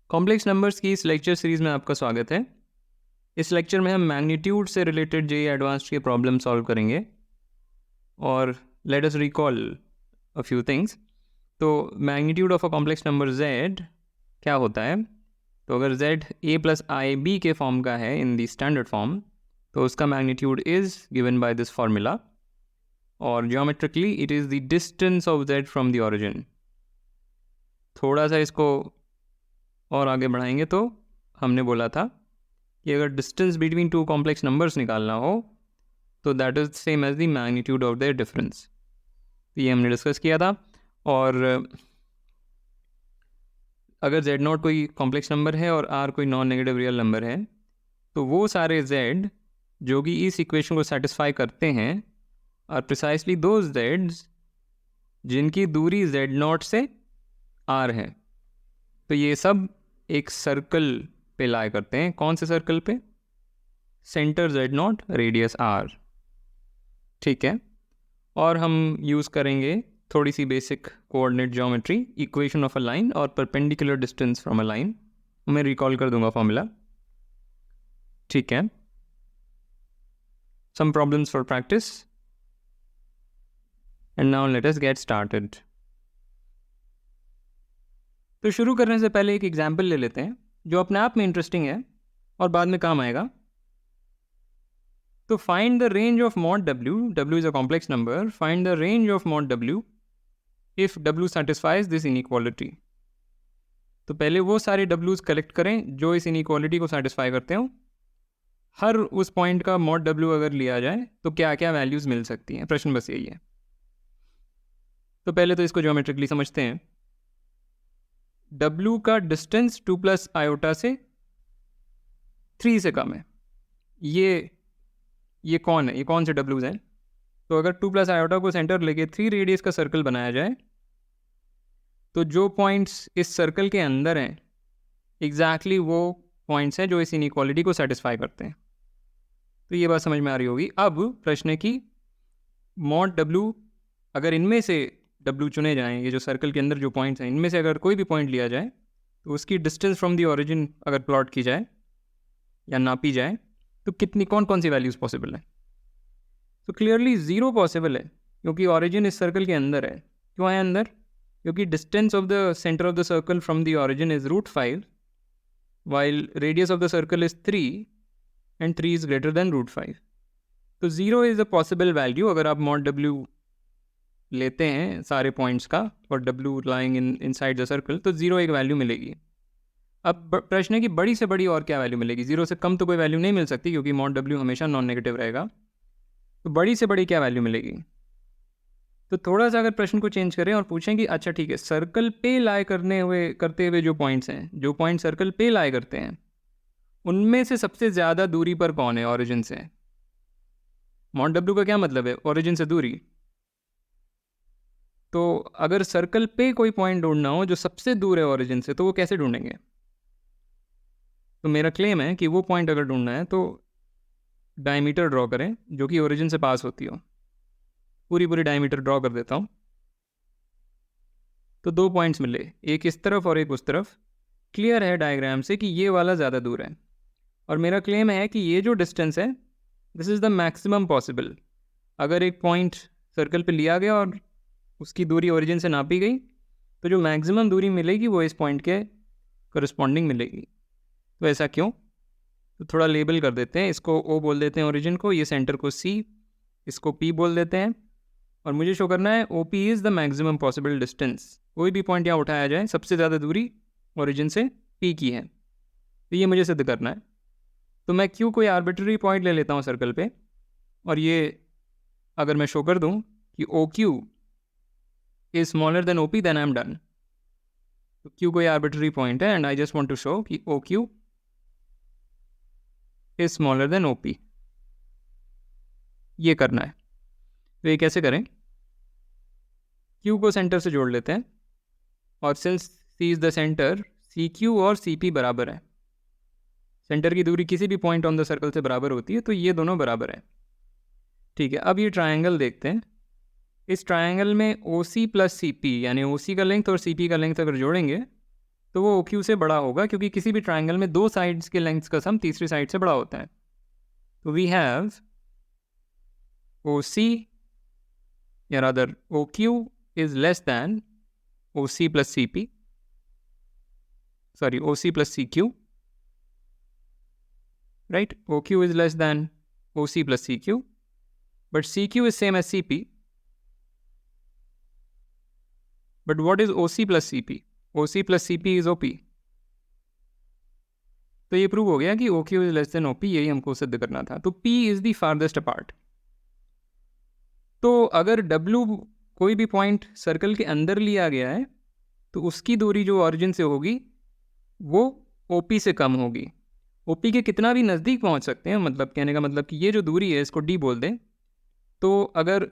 Complex numbers की इस lecture series में आपका स्वागत है। इस लेक्चर में हम मैग्नीट्यूड से रिलेटेड जेईई एडवांस्ड के प्रॉब्लम सॉल्व करेंगे और let us recall a few things. तो magnitude of a complex number z क्या होता है? तो अगर z a plus i b के फॉर्म का है इन दी स्टैंडर्ड फॉर्म, तो उसका magnitude is given by this formula और geometrically it is the distance of z from the origin. थोड़ा सा इसको और आगे बढ़ाएंगे तो हमने बोला था कि अगर distance between two complex numbers निकालना हो तो that is same as the magnitude of their difference. ये हमने डिस्कस किया था। और अगर z नॉट कोई कॉम्प्लेक्स नंबर है और r कोई नॉन नेगेटिव रियल नंबर है, तो वो सारे z जो कि इस इक्वेशन को सेटिस्फाई करते हैं और प्रिसाइसली दोज z जिनकी दूरी z नॉट से r है। तो ये सब एक सर्कल पे लाई करते हैं। कौन से सर्कल पे? Centre z naught, radius r। ठीक है। और हम यूज़ करेंगे थोड़ी सी basic coordinate geometry, equation of a line और perpendicular distance from a line. मैं रिकॉल कर दूंगा फॉर्मूला। ठीक है। Some problems for practice and now let us get started. तो शुरू करने से पहले एक एग्जाम्पल ले लेते हैं जो अपने आप में इंटरेस्टिंग है और बाद में काम आएगा। तो find the range of mod w is a complex number, find the range of mod w if w satisfies this inequality. तो पहले वो सारे w's कलेक्ट करें जो इस इनइक्वालिटी को सेटिस्फाई करते हो। हर उस पॉइंट का मॉड w अगर लिया जाए तो क्या क्या वैल्यूज़ मिल सकती हैं, प्रश्न बस यही है। तो पहले तो इसको ज्योमेट्रिकली समझते हैं। w का डिस्टेंस 2 प्लस आयोटा से 3 से कम है। ये कौन है? ये कौन से w's हैं? तो अगर 2 प्लस आयोटा को सेंटर लेके 3 रेडियस का सर्कल बनाया जाए तो जो पॉइंट्स इस सर्कल के अंदर हैं एग्जैक्टली वो पॉइंट्स हैं जो इस इनइक्वालिटी को सेटिस्फाई करते हैं। तो ये बात समझ में आ रही होगी। अब प्रश्न है कि मॉड w, अगर इनमें से w चुने जाएं, ये जो सर्कल के अंदर जो पॉइंट्स हैं इनमें से अगर कोई भी पॉइंट लिया जाए तो उसकी डिस्टेंस फ्रॉम द ओरिजिन अगर प्लॉट की जाए या नापी जाए तो कितनी कौन कौन सी वैल्यूज़ पॉसिबल है? तो क्लियरली 0 पॉसिबल है क्योंकि ओरिजिन इस सर्कल के अंदर है। क्यों है अंदर? क्योंकि distance of the centre of the circle from the origin is √5 while radius of the circle is 3 and 3 is greater than √5। तो 0 इज़ अ पॉसिबल वैल्यू। अगर आप मॉड w लेते हैं सारे पॉइंट्स का और w lying inside the circle तो 0 एक वैल्यू मिलेगी। अब प्रश्न है कि बड़ी से बड़ी और क्या वैल्यू मिलेगी? 0 से कम तो कोई वैल्यू नहीं मिल सकती क्योंकि मॉड w हमेशा नॉन नेगेटिव रहेगा। तो बड़ी से बड़ी क्या वैल्यू मिलेगी? तो थोड़ा सा अगर प्रश्न को चेंज करें और पूछें कि अच्छा ठीक है, सर्कल पे लाई करते हुए जो पॉइंट्स हैं, जो पॉइंट सर्कल पे लाई करते हैं उनमें से सबसे ज़्यादा दूरी पर कौन है ओरिजिन से? मॉड w का क्या मतलब है? ओरिजिन से दूरी। तो अगर सर्कल पे कोई पॉइंट ढूंढना हो जो सबसे दूर है ओरिजिन से, तो वो कैसे ढूंढेंगे? तो मेरा क्लेम है कि वो पॉइंट अगर ढूंढना है तो डायमीटर ड्रॉ करें जो कि ओरिजिन से पास होती हो। पूरी डायमीटर ड्रॉ कर देता हूँ। तो 2 पॉइंट्स मिले, एक इस तरफ और एक उस तरफ। क्लियर है डायग्राम से कि ये वाला ज़्यादा दूर है और मेरा क्लेम है कि ये जो डिस्टेंस है this is the maximum possible. अगर एक पॉइंट सर्कल पे लिया गया और उसकी दूरी ओरिजिन से नापी गई तो जो मैक्सिमम दूरी मिलेगी वो इस पॉइंट के करस्पॉन्डिंग मिलेगी। तो ऐसा क्यों? तो थोड़ा लेबल कर देते हैं। इसको O बोल देते हैं ओरिजिन को, ये सेंटर को C, इसको P बोल देते हैं और मुझे शो करना है OP is the maximum possible distance. कोई भी पॉइंट यहाँ उठाया जाए सबसे ज़्यादा दूरी ओरिजिन से P की है, तो ये मुझे सिद्ध करना है। तो मैं Q कोई आर्बिट्ररी पॉइंट ले लेता हूँ सर्कल पे और ये अगर मैं शो कर दूँ कि OQ is smaller than OP, then I am done. तो Q कोई आर्बिट्ररी पॉइंट है and I just want to show कि OQ is smaller than OP। ये करना है। तो ये कैसे करें? Q को सेंटर से जोड़ लेते हैं और since C is the centre, CQ और CP बराबर है। सेंटर की दूरी किसी भी पॉइंट ऑन द सर्कल से बराबर होती है, तो ये दोनों बराबर है। ठीक है। अब ये ट्रायंगल देखते हैं। इस ट्रायंगल में OC प्लस CP यानी OC का लेंथ और CP का लेंथ अगर जोड़ेंगे तो वो OQ से बड़ा होगा, क्योंकि किसी भी ट्राइंगल में दो साइड्स के लेंथ्स का सम तीसरी साइड से बड़ा होता है. तो वी हैव OC या rather OQ is less than OC plus CP, sorry, OC plus CQ, right? OQ is less than OC plus CQ, but CQ is same as CP. But what is OC plus CP? OC plus CP is OP. तो ये prove हो गया कि OQ is less than OP, यही हमको सिद्ध करना था. तो P is the farthest apart. तो अगर W कोई भी पॉइंट सर्कल के अंदर लिया गया है तो उसकी दूरी जो ऑरिजिन से होगी वो OP से कम होगी. OP के कितना भी नज़दीक पहुंच सकते हैं, मतलब कहने का मतलब कि ये जो दूरी है इसको D बोल दें. तो अगर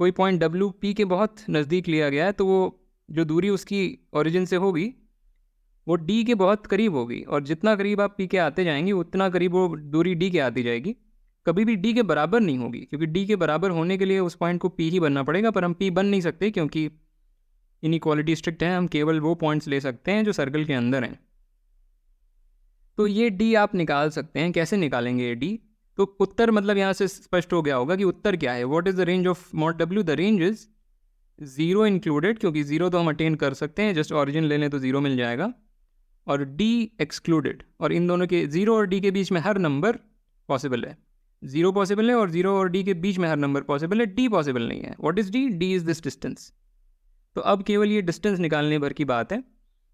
कोई पॉइंट W P के बहुत नज़दीक लिया गया है तो वो जो दूरी उसकी ओरिजिन से होगी वो D के बहुत करीब होगी, और जितना करीब आप P के आते जाएंगे उतना करीब वो दूरी D के आती जाएगी. कभी भी D के बराबर नहीं होगी, क्योंकि D के बराबर होने के लिए उस पॉइंट को P ही बनना पड़ेगा, पर हम P बन नहीं सकते क्योंकि इनइक्वालिटी स्ट्रिक्ट है. हम केवल वो पॉइंट्स ले सकते हैं जो सर्कल के अंदर हैं. तो ये D आप निकाल सकते हैं. कैसे निकालेंगे ये D? तो उत्तर मतलब यहाँ से स्पष्ट हो गया होगा कि उत्तर क्या है. What is the range of mod W? The range is 0 included, क्योंकि 0 तो हम अटेन कर सकते हैं, जस्ट ऑरिजिन ले लें तो 0 मिल जाएगा, और D एक्सक्लूडेड. और इन दोनों के 0 और D के बीच में हर नंबर पॉसिबल है. 0 पॉसिबल है और 0 और D के बीच में हर नंबर पॉसिबल है. D पॉसिबल नहीं है. What is D? D is this distance. तो अब केवल ये डिस्टेंस निकालने भर की बात है.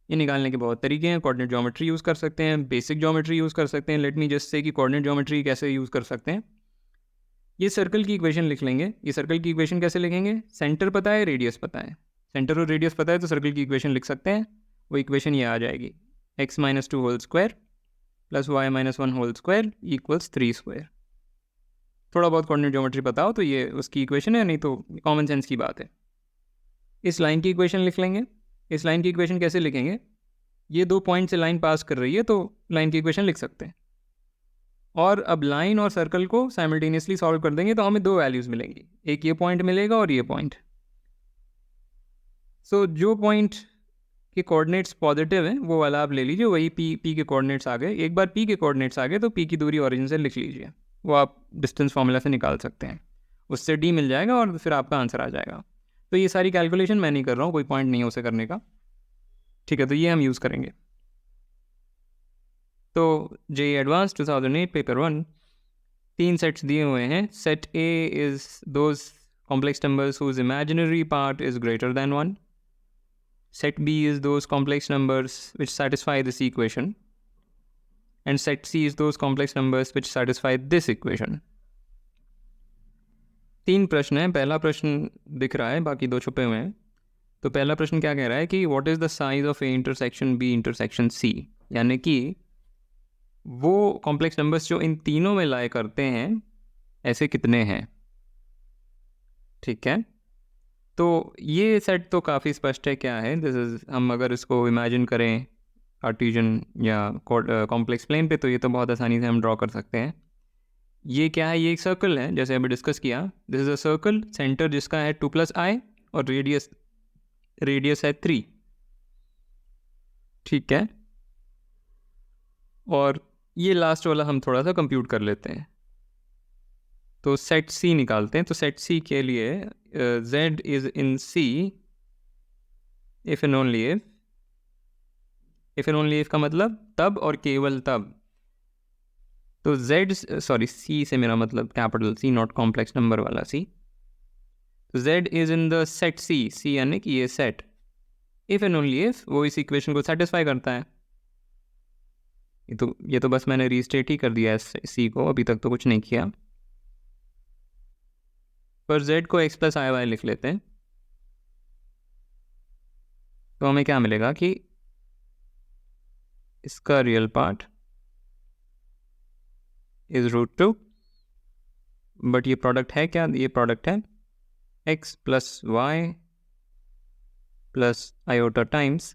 ये निकालने के बहुत तरीके हैं. कोऑर्डिनेट ज्योमेट्री यूज़ कर सकते हैं, बेसिक ज्योमेट्री यूज़ कर सकते हैं. लेट मी जस्ट से कि कोऑर्डिनेट ज्योमेट्री कैसे यूज़ कर सकते हैं. ये सर्कल की इक्वेशन लिख लेंगे. ये सर्कल की इक्वेशन कैसे लिखेंगे? सेंटर पता है, रेडियस पता है. सेंटर और रेडियस पता है तो सर्कल की इक्वेशन लिख सकते हैं. वो इक्वेशन ये आ जाएगी, x-2 whole square plus y-1 whole square equals 3 square. थोड़ा बहुत कोऑर्डिनेट ज्योमेट्री पता हो तो ये उसकी इक्वेशन है, नहीं तो कॉमन सेंस की बात है. इस लाइन की इक्वेशन लिख लेंगे. इस लाइन की इक्वेशन कैसे लिखेंगे? ये दो पॉइंट से लाइन पास कर रही है तो लाइन की इक्वेशन लिख सकते हैं. और अब लाइन और सर्कल को साइमल्टेनियसली सॉल्व कर देंगे तो हमें दो वैल्यूज़ मिलेंगी. एक ये पॉइंट मिलेगा और ये पॉइंट. सो जो पॉइंट के कोऑर्डिनेट्स पॉजिटिव हैं वो वाला आप ले लीजिए, वही P के कोऑर्डिनेट्स आ गए. एक बार P के कोऑर्डिनेट्स आ गए तो P की दूरी ऑरिजिन से लिख लीजिए. वो आप डिस्टेंस फार्मूला से निकाल सकते हैं. उससे D मिल जाएगा और फिर आपका आंसर आ जाएगा. तो ये सारी कैलकुलेशन मैं नहीं कर रहा हूँ, कोई पॉइंट नहीं है उसे करने का. ठीक है, तो ये हम यूज़ करेंगे. तो JEE एडवांस 2008 पेपर 1 तीन सेट्स दिए हुए हैं. Set A is those complex numbers whose imaginary part is greater than 1. Set B is those complex numbers which satisfy this equation, and set C is those complex numbers which satisfy this equation. तीन प्रश्न हैं. पहला प्रश्न दिख रहा है, बाकी दो छुपे हुए हैं. तो पहला प्रश्न क्या कह रहा है कि what is the size of A intersection B intersection C, यानी कि वो कॉम्प्लेक्स नंबर्स जो इन तीनों में लाए करते हैं ऐसे कितने हैं. ठीक है, तो ये सेट तो काफ़ी स्पष्ट है क्या है. दिस इज़, हम अगर इसको इमेजिन करें कार्टेशियन या कॉम्प्लेक्स प्लेन पे तो ये तो बहुत आसानी से हम ड्रॉ कर सकते हैं. ये क्या है? ये एक सर्कल है जैसे अभी डिस्कस किया. This is a circle, centre जिसका है 2+i और रेडियस है 3. ठीक है, और ये लास्ट वाला हम थोड़ा सा कंप्यूट कर लेते हैं. तो सेट C निकालते हैं. तो सेट C के लिए Z is in C if and only if. If and only if का मतलब तब और केवल तब. तो C से मेरा मतलब capital C, not complex number वाला C. तो Z is in the set C यानी कि ये set. If and only if वो इस इक्वेशन को सेटिस्फाई करता है. ये तो बस मैंने रीस्टेट ही कर दिया है C को, अभी तक तो कुछ नहीं किया. पर Z को x+iy लिख लेते हैं. तो हमें क्या मिलेगा कि इसका रियल पार्ट इज √2, बट ये प्रोडक्ट है क्या? ये प्रोडक्ट है x+y प्लस आयोटा टाइम्स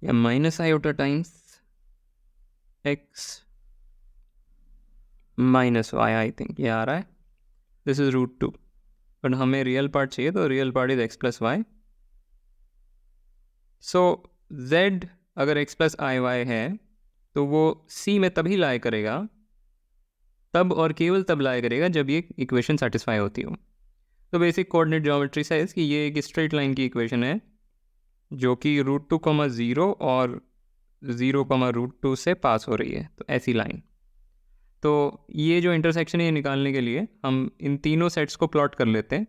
या minus iota times x - y. I think ये आ रहा है. दिस इज √2, बट हमें रियल पार्ट चाहिए तो real part is x+y. So z अगर x प्लस आई वाई है तो वो c में तभी लाई करेगा, तब और केवल तब लाई करेगा जब ये इक्वेशन सेटिस्फाई होती हो। तो बेसिक कोऑर्डिनेट ज्योमेट्री साइज कि ये एक स्ट्रेट लाइन की इक्वेशन है जो कि √2, 0 और 0, √2 से पास हो रही है, तो ऐसी लाइन। तो ये जो इंटरसेक्शन है ये निकालने के लिए हम इन तीनों सेट्स को प्लॉट कर लेते हैं।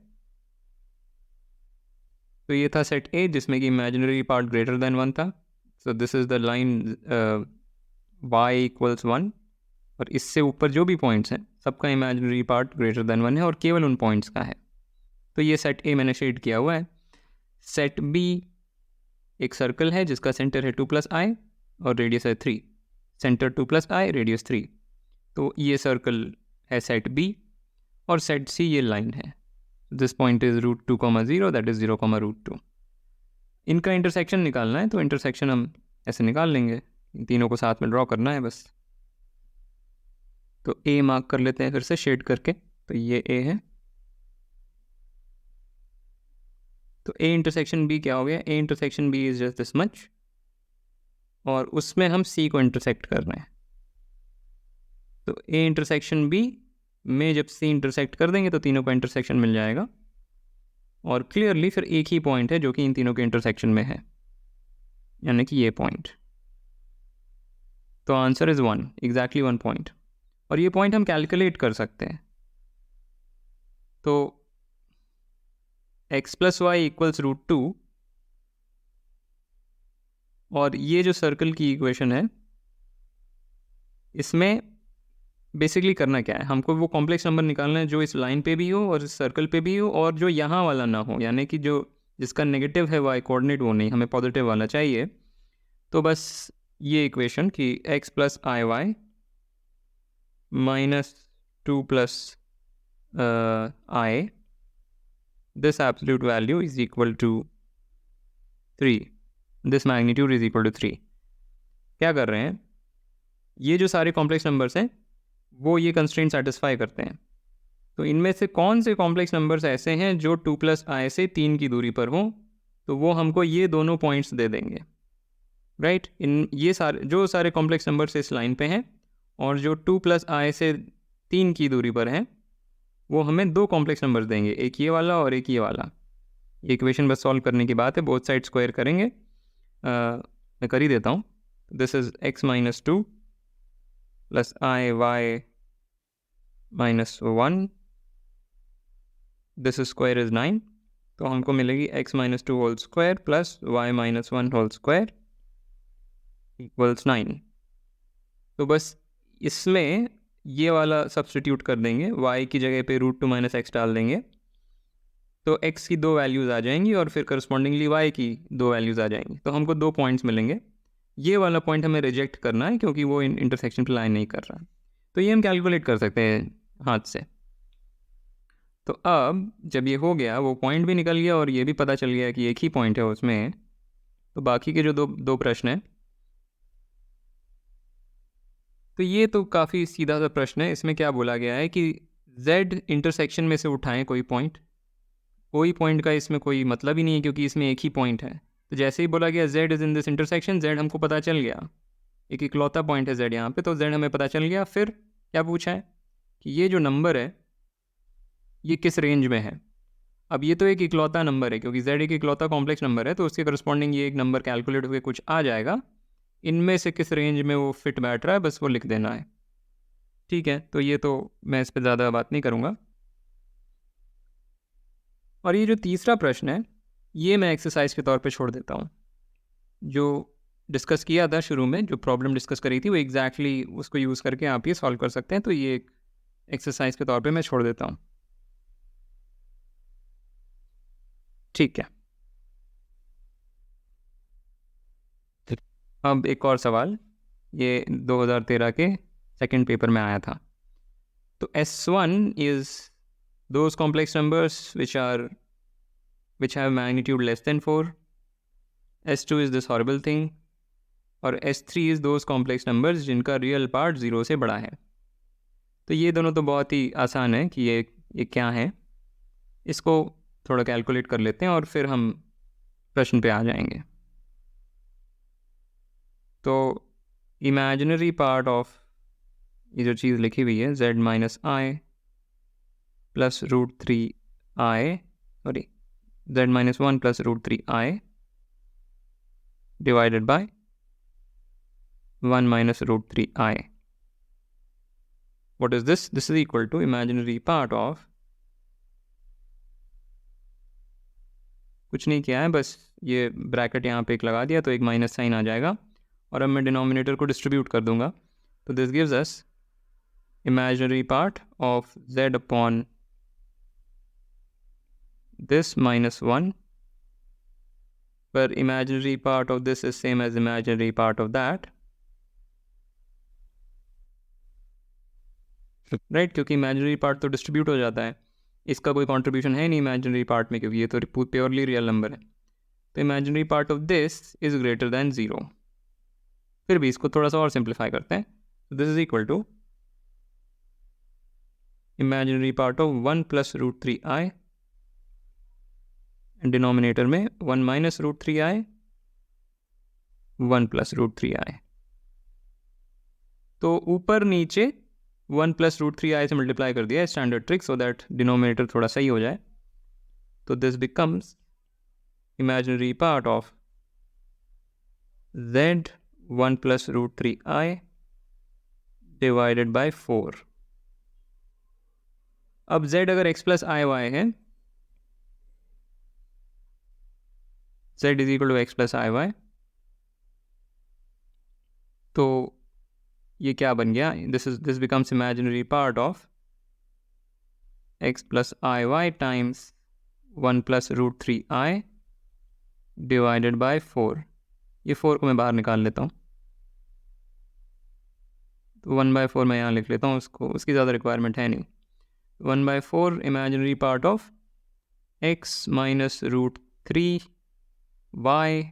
तो ये था सेट ए जिसमें कि इमेजिनरी पार्ट ग्रेटर देन 1 था। So this is the line y = 1, और इससे ऊपर जो भी पॉइंट्स हैं सबका इमेजिनरी पार्ट ग्रेटर देन 1 है और केवल उन पॉइंट्स का है। तो ये सेट ए मैंने शेड किया हुआ है। सेट बी एक सर्कल है जिसका सेंटर है 2 + i और रेडियस है 3। Centre 2 + i, radius 3। तो ये सर्कल है सेट बी। और सेट सी ये लाइन है, this point is √2, 0, that is 0, √2। इनका इंटरसेक्शन निकालना है, तो इंटरसेक्शन हम ऐसे निकाल लेंगे, इन तीनों को साथ में ड्रॉ करना है बस। तो ए मार्क कर लेते हैं फिर से शेड करके, तो ये ए है। तो ए इंटरसेक्शन बी क्या हो गया, A intersection B is just this much, और उसमें हम सी को इंटरसेक्ट कर रहे हैं। तो ए इंटरसेक्शन बी में जब सी इंटरसेक्ट कर देंगे तो तीनों का इंटरसेक्शन मिल जाएगा, और क्लियरली फिर एक ही पॉइंट है जो कि इन तीनों के इंटरसेक्शन में है, यानी कि ये पॉइंट। तो आंसर इज़ 1, एग्जैक्टली 1 पॉइंट। और ये पॉइंट हम कैलकुलेट कर सकते हैं। तो x + y = √2, और ये जो सर्कल की इक्वेशन है इसमें बेसिकली करना क्या है, हमको वो कॉम्प्लेक्स नंबर निकालना है जो इस लाइन पे भी हो और इस सर्कल पे भी हो और जो यहाँ वाला ना हो, यानी कि जो जिसका नेगेटिव है y कोऑर्डिनेट वो नहीं, हमें पॉजिटिव वाला चाहिए। तो बस ये इक्वेशन कि x + iy - 2 + i, this absolute value is equal to 3, this magnitude is equal to 3। क्या कर रहे हैं, ये जो सारे कॉम्प्लेक्स नंबर्स हैं वो ये कंस्ट्रेंट सेटिस्फाई करते हैं। तो इनमें से कौन से कॉम्प्लेक्स नंबर्स ऐसे हैं जो 2 + i से 3 की दूरी पर हों, तो वो हमको ये दोनों पॉइंट्स दे देंगे, राइट। इन ये सारे कॉम्प्लेक्स नंबर्स इस लाइन पे हैं और जो 2 + i से 3 की दूरी पर हैं वो हमें दो कॉम्प्लेक्स नंबर्स देंगे, एक ये वाला और एक ये वाला। ये इक्वेशन बस सॉल्व करने की बात है, बोथ साइड स्क्वायर करेंगे। मैं कर ही देता हूँ। This is x - 2 + i y - 1, this square is 9। तो हमको मिलेगी x - 2 whole square + y - 1 whole square = 9। तो बस इसमें ये वाला सब्स्टिट्यूट कर देंगे, y की जगह पे √2 - x डाल देंगे, तो x की दो वैल्यूज़ आ जाएंगी और फिर करस्पॉन्डिंगली y की दो वैल्यूज़ आ जाएंगी। तो हमको दो पॉइंट्स मिलेंगे। ये वाला पॉइंट हमें रिजेक्ट करना है क्योंकि वो इंटरसेक्शन पर लाइन नहीं कर रहा। तो ये हम कैलकुलेट कर सकते हैं हाथ से। तो अब जब ये हो गया, वो पॉइंट भी निकल गया और ये भी पता चल गया कि एक ही पॉइंट है उसमें, तो बाकी के जो दो प्रश्न हैं, तो ये तो काफ़ी सीधा सा प्रश्न है। इसमें क्या बोला गया है कि z इंटरसेक्शन में से उठाएं कोई पॉइंट। कोई पॉइंट का इसमें कोई मतलब ही नहीं है क्योंकि इसमें एक ही पॉइंट है। तो जैसे ही बोला गया z is in this intersection, z हमको पता चल गया, एक इकलौता पॉइंट है z यहाँ पे, तो z हमें पता चल गया। फिर क्या पूछा है कि ये जो नंबर है ये किस रेंज में है। अब ये तो एक इकलौता नंबर है क्योंकि z एक इकलौता कॉम्प्लेक्स नंबर है, तो उसके करस्पॉन्डिंग ये एक नंबर कैलकुलेट होकर कुछ आ जाएगा। इनमें से किस रेंज में वो फिट बैठ रहा है बस वो लिख देना है, ठीक है। तो ये तो मैं इस पर ज़्यादा बात नहीं करूँगा। और ये जो तीसरा प्रश्न है ये मैं एक्सरसाइज के तौर पे छोड़ देता हूँ। जो डिस्कस किया था शुरू में, जो प्रॉब्लम डिस्कस करी थी, वो एग्जैक्टली उसको यूज़ करके आप ये सॉल्व कर सकते हैं। तो ये एक एक्सरसाइज के तौर पे मैं छोड़ देता हूँ, ठीक है। अब एक और सवाल, ये 2013 के सेकंड पेपर में आया था। तो S1 is those complex numbers which have magnitude less than 4, S2 is this horrible thing, और S3 is those complex numbers जिनका रियल पार्ट 0 से बड़ा है। तो ये दोनों तो बहुत ही आसान है कि ये क्या है। इसको थोड़ा कैलकुलेट कर लेते हैं और फिर हम प्रश्न पे आ जाएंगे। तो इमेजिनरी पार्ट ऑफ ये जो चीज़ लिखी हुई है z minus I plus √3i, sorry z minus 1 plus √3i divided bye 1 minus √3i. What is this? This is equal to imaginary part of, कुछ नहीं किया है, बस ये ब्रैकेट यहाँ पे एक लगा दिया तो एक माइनस साइन आ जाएगा और अब मैं डिनोमिनेटर को डिस्ट्रीब्यूट कर दूंगा. तो this gives us imaginary part of z upon this minus 1, पर imaginary part of this is same as imaginary part of that, right क्योंकि इमेजिनरी पार्ट तो डिस्ट्रीब्यूट हो जाता है, इसका कोई कंट्रीब्यूशन है नहीं इमेजिनरी पार्ट में क्योंकि ये तो प्योरली रियल नंबर है. तो imaginary part of this is greater than 0. फिर भी इसको थोड़ा सा और सिंप्लीफाई करते हैं. This is equal to imaginary part of 1 plus √3i and denominator में 1 माइनस √3i 1 प्लस √3i. तो ऊपर नीचे 1 प्लस √3i से मल्टीप्लाई कर दिया है, standard trick, so that denominator थोड़ा सही हो जाए. तो this becomes imaginary part of z 1 plus √3i divided by 4. अब z अगर x प्लस आई वाई है, z is equal to x plus i y, तो ये क्या बन गया? This becomes imaginary part of x plus i y times 1 plus √3i divided by 4. ये 4 को मैं बाहर निकाल लेता हूँ, तो 1/4 मैं यहाँ लिख लेता हूँ, उसकी ज़्यादा रिक्वायरमेंट है नहीं. 1/4 imaginary part of x minus √3y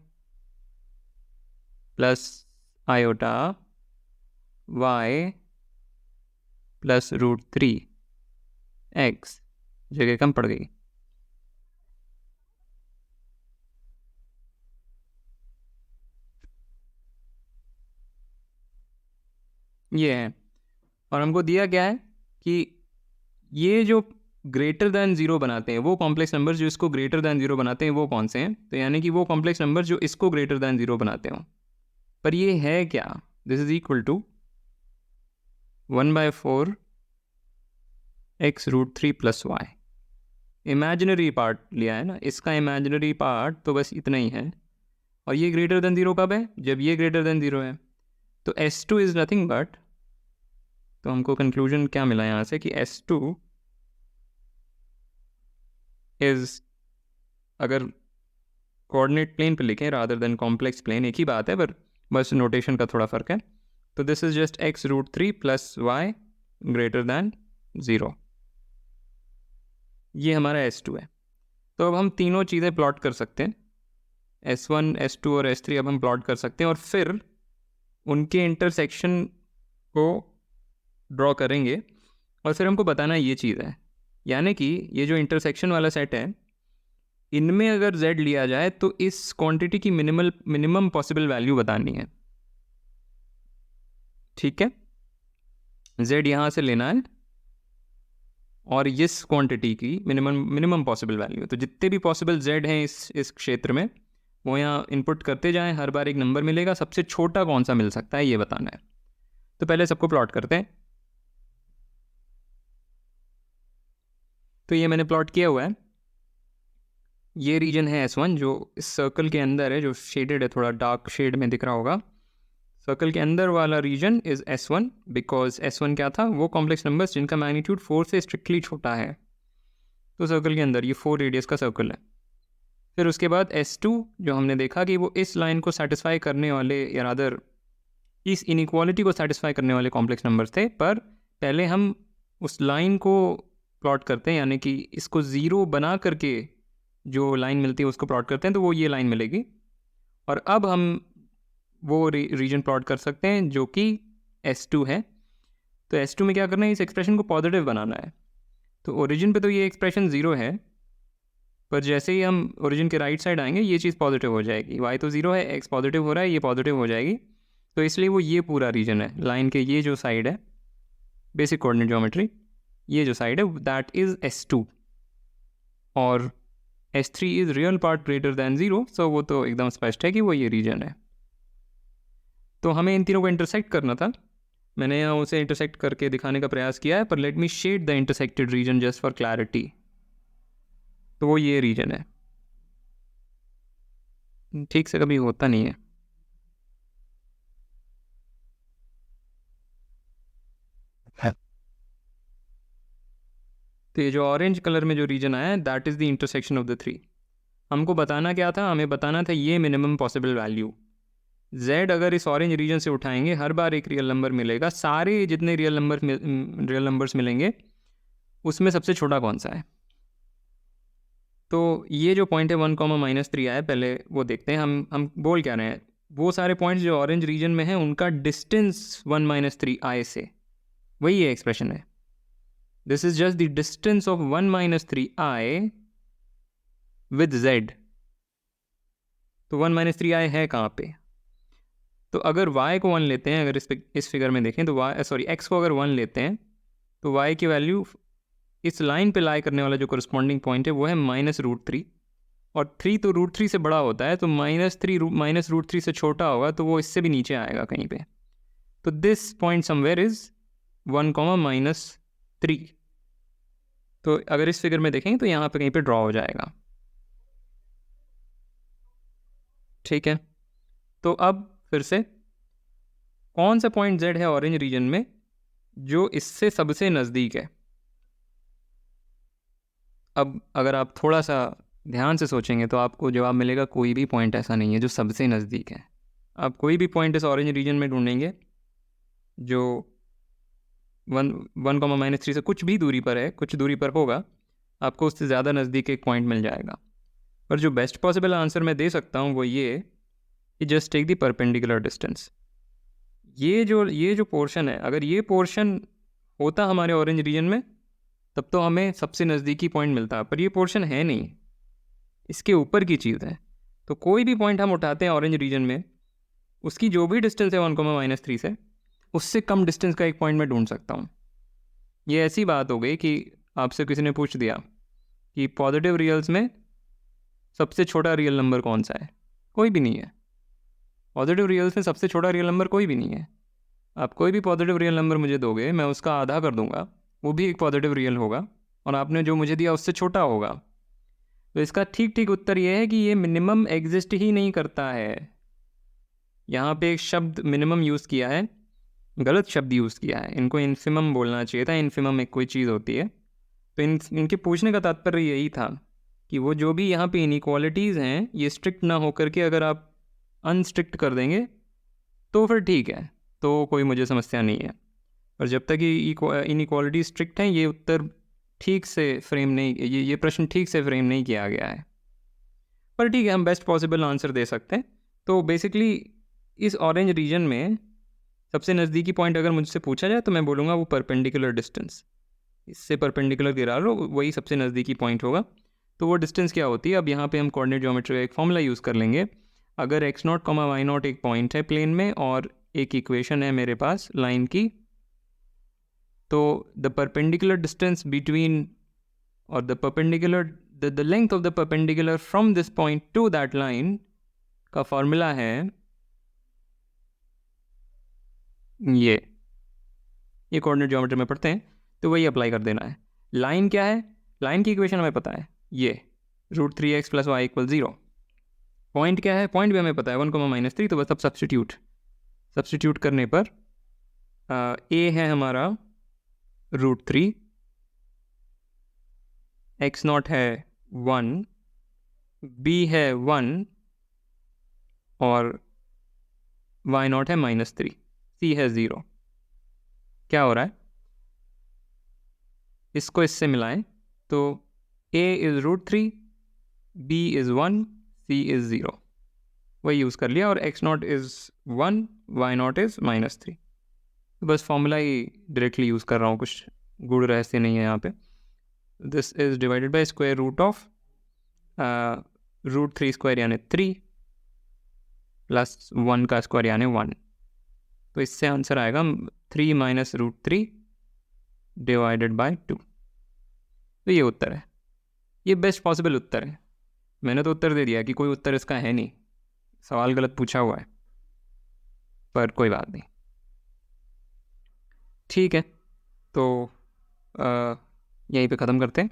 plus iota y plus √3x जगह कम पड़ गई. ये है, और हमको दिया क्या है कि ये जो ग्रेटर दैन 0 बनाते हैं वो कॉम्प्लेक्स नंबर जो इसको ग्रेटर दैन 0 बनाते हैं वो कौन से हैं? तो यानी कि वो कॉम्प्लेक्स नंबर जो इसको ग्रेटर दैन 0 बनाते हो. पर ये है क्या? This is equal to 1/4 x √3 plus y. Imaginary part लिया है ना, इसका इमेजिनरी पार्ट तो बस इतना ही है. और ये ग्रेटर दैन 0 कब है? जब ये ग्रेटर दैन 0 है. तो S2 इज़ नथिंग बट, तो हमको कंक्लूजन क्या मिला यहाँ से कि S2 इज़, अगर कोऑर्डिनेट प्लेन पे लिखें रादर देन कॉम्प्लेक्स प्लेन, एक ही बात है पर बस नोटेशन का थोड़ा फ़र्क है. तो this is just x √3 plus y greater than 0. ये हमारा S2 है. तो अब हम तीनों चीज़ें प्लॉट कर सकते हैं, S1, S2 और S3 अब हम प्लॉट कर सकते हैं और फिर उनके इंटरसेक्शन को ड्रॉ करेंगे और फिर हमको बताना ये चीज़ है. यानी कि ये जो इंटरसेक्शन वाला सेट है, इनमें अगर z लिया जाए तो इस क्वांटिटी की मिनिमम पॉसिबल वैल्यू बतानी है. ठीक है, z यहाँ से लेना है और इस क्वांटिटी की मिनिमम पॉसिबल वैल्यू. तो जितने भी पॉसिबल z हैं इस क्षेत्र में वो यहाँ इनपुट करते जाएं, हर बार एक नंबर मिलेगा, सबसे छोटा कौन सा मिल सकता है ये बताना है. तो पहले सबको प्लॉट करते हैं. तो ये मैंने प्लॉट किया हुआ है. ये रीजन है S1 जो इस सर्कल के अंदर है, जो शेडेड है, थोड़ा डार्क शेड में दिख रहा होगा. सर्कल के अंदर वाला region is S1 because S1 क्या था? वो कॉम्प्लेक्स नंबर्स जिनका मैग्नीट्यूड 4 से स्ट्रिक्टली छोटा है. तो सर्कल के अंदर ये 4 रेडियस का सर्कल है. फिर उसके बाद S2 जो हमने देखा कि वो इस लाइन को सेटिस्फाई करने वाले, या रादर इस इनइक्वालिटी को सेटिस्फाई करने वाले कॉम्प्लेक्स नंबर्स थे. पर पहले हम उस लाइन को प्लॉट करते हैं, यानी कि इसको 0 बना करके जो लाइन मिलती है उसको प्लॉट करते हैं, तो वो ये लाइन मिलेगी. और अब हम वो रीजन प्लॉट कर सकते हैं जो कि S2 है. तो S2 में क्या करना है? इस एक्सप्रेशन को पॉजिटिव बनाना है. तो ओरिजिन पे तो ये एक्सप्रेशन 0 है, पर जैसे ही हम ओरिजिन के राइट साइड आएंगे ये चीज़ पॉजिटिव हो जाएगी. y तो 0 है, x पॉजिटिव हो रहा है, ये पॉजिटिव हो जाएगी. तो इसलिए वो ये पूरा रीजन है, लाइन के ये जो साइड है बेसिक कोऑर्डिनेट ज्योमेट्री, ये जो साइड है दैट इज S2 और S3 is real part greater than 0, सो वो तो एकदम स्पष्ट है कि वो ये रीजन है। तो हमें इन तीनों को इंटरसेक्ट करना था, मैंने यहाँ उसे इंटरसेक्ट करके दिखाने का प्रयास किया है, पर let me shade the intersected region just for clarity. तो वो ये रीजन है, ठीक से कभी होता नहीं है। तो ये जो ऑरेंज कलर में जो रीजन आया है that is the intersection of the three. हमको बताना क्या था, हमें बताना था ये मिनिमम पॉसिबल वैल्यू z अगर इस ऑरेंज रीजन से उठाएंगे हर बार एक रियल नंबर मिलेगा, सारे जितने रियल नंबर्स मिलेंगे उसमें सबसे छोटा कौन सा है। तो ये जो पॉइंट है 1,-3 आया, पहले वो देखते हैं हम बोल क्या रहे हैं। वो सारे पॉइंट्स जो ऑरेंज रीजन में हैं उनका डिस्टेंस 1 - 3i से, वही ये एक्सप्रेशन है। This is just the distance of 1 - 3i with z। तो 1 - 3i है कहाँ पे, तो अगर y को 1 लेते हैं, अगर इस फिगर में देखें तो x को अगर 1 लेते हैं तो y की वैल्यू इस लाइन पे लाई करने वाला जो करस्पॉन्डिंग पॉइंट है वो है -√3, और 3 तो √3 से बड़ा होता है, तो -√3 से छोटा होगा तो वो इससे भी नीचे आएगा कहीं पे। तो दिस पॉइंट समवेयर इज 1, -3। तो अगर इस फिगर में देखें तो यहाँ पे कहीं पे ड्रॉ हो जाएगा, ठीक है। तो अब फिर से कौन सा पॉइंट z है ऑरेंज रीजन में जो इससे सबसे नज़दीक है। अब अगर आप थोड़ा सा ध्यान से सोचेंगे तो आपको जवाब मिलेगा कोई भी पॉइंट ऐसा नहीं है जो सबसे नज़दीक है। आप कोई भी पॉइंट इस ऑरेंज रीजन में ढूंढेंगे जो 1, -3 से कुछ भी दूरी पर है, कुछ दूरी पर होगा, आपको उससे ज़्यादा नज़दीक एक पॉइंट मिल जाएगा। पर जो बेस्ट पॉसिबल आंसर मैं दे सकता हूँ वो ये कि just take the perpendicular distance. ये जो पोर्शन है, अगर ये पोर्शन होता हमारे ऑरेंज रीजन में तब तो हमें सबसे नज़दीकी पॉइंट मिलता, पर ये पोर्शन है नहीं, इसके ऊपर की चीज़ है। तो कोई भी पॉइंट हम उठाते हैं ऑरेंज रीजन में, उसकी जो भी डिस्टेंस है 1, -3 से, उससे कम डिस्टेंस का एक पॉइंट मैं ढूंढ सकता हूँ। ये ऐसी बात हो गई कि आपसे किसी ने पूछ दिया कि पॉजिटिव रियल्स में सबसे छोटा रियल नंबर कौन सा है, कोई भी नहीं है। पॉजिटिव रियल्स में सबसे छोटा रियल नंबर कोई भी नहीं है। आप कोई भी पॉजिटिव रियल नंबर मुझे दोगे, मैं उसका आधा कर दूंगा, वो भी एक पॉजिटिव रियल होगा, और आपने जो मुझे दिया उससे छोटा होगा। तो इसका ठीक ठीक उत्तर ये है कि ये मिनिमम एग्जिस्ट ही नहीं करता है। यहाँ पे एक शब्द मिनिमम यूज़ किया है, गलत शब्द यूज़ किया है, इनको इन्फिमम बोलना चाहिए था। इन्फिमम एक कोई चीज़ होती है। तो इनके पूछने का तात्पर्य यही था कि वो जो भी यहाँ पे इनइक्वालिटीज़ हैं ये स्ट्रिक्ट ना होकर के अगर आप अनस्ट्रिक्ट कर देंगे तो फिर ठीक है, तो कोई मुझे समस्या नहीं है। और जब तक ये इनइक्वालिटी स्ट्रिक्ट हैं ये उत्तर ठीक से फ्रेम नहीं, ये प्रश्न ठीक से फ्रेम नहीं किया गया है। पर ठीक है, हम बेस्ट पॉसिबल आंसर दे सकते हैं। तो बेसिकली इस ऑरेंज रीजन में सबसे नज़दीकी पॉइंट अगर मुझसे पूछा जाए तो मैं बोलूँगा वो परपेंडिकुलर डिस्टेंस, इससे परपेंडिकुलर गिरा लो, वही सबसे नज़दीकी पॉइंट होगा। तो वो डिस्टेंस क्या होती है, अब यहाँ पे हम कोऑर्डिनेट ज्योमेट्री का एक फॉर्मूला यूज़ कर लेंगे। अगर x0, y0 एक पॉइंट है प्लेन में और एक इक्वेशन है मेरे पास लाइन की, तो द परपेंडिकुलर डिस्टेंस बिटवीन और the length of the perpendicular from this point two that line का फॉर्मूला है ये कोऑर्डिनेट ज्योमेट्री में पढ़ते हैं तो वही अप्लाई कर देना है। लाइन क्या है, लाइन की इक्वेशन हमें पता है, ये √3x + y = 0। पॉइंट क्या है, पॉइंट भी हमें पता है 1, -3। तो बस अब सब्सटीट्यूट करने पर a है हमारा √3, x0 है 1, b है 1 और y0 है -3, c है 0। क्या हो रहा है, इसको इससे मिलाएं तो a is √3, b is 1, c is 0, वही यूज़ कर लिया, और x0 इज़ 1, y0 इज़ -3। तो बस फॉर्मूला ही डायरेक्टली यूज़ कर रहा हूँ, कुछ गुड़ रहस्य नहीं है यहाँ पे। This is divided by square root of √3² यानी 3 + 1 का स्क्वायर यानी 1। तो इससे आंसर आएगा 3 माइनस रूट 3 डिवाइडेड बाय 2। तो ये उत्तर है, ये बेस्ट पॉसिबल उत्तर है। मैंने तो उत्तर दे दिया कि कोई उत्तर इसका है नहीं, सवाल गलत पूछा हुआ है, पर कोई बात नहीं, ठीक है। तो यहीं पे ख़त्म करते हैं।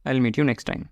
I will meet you next time.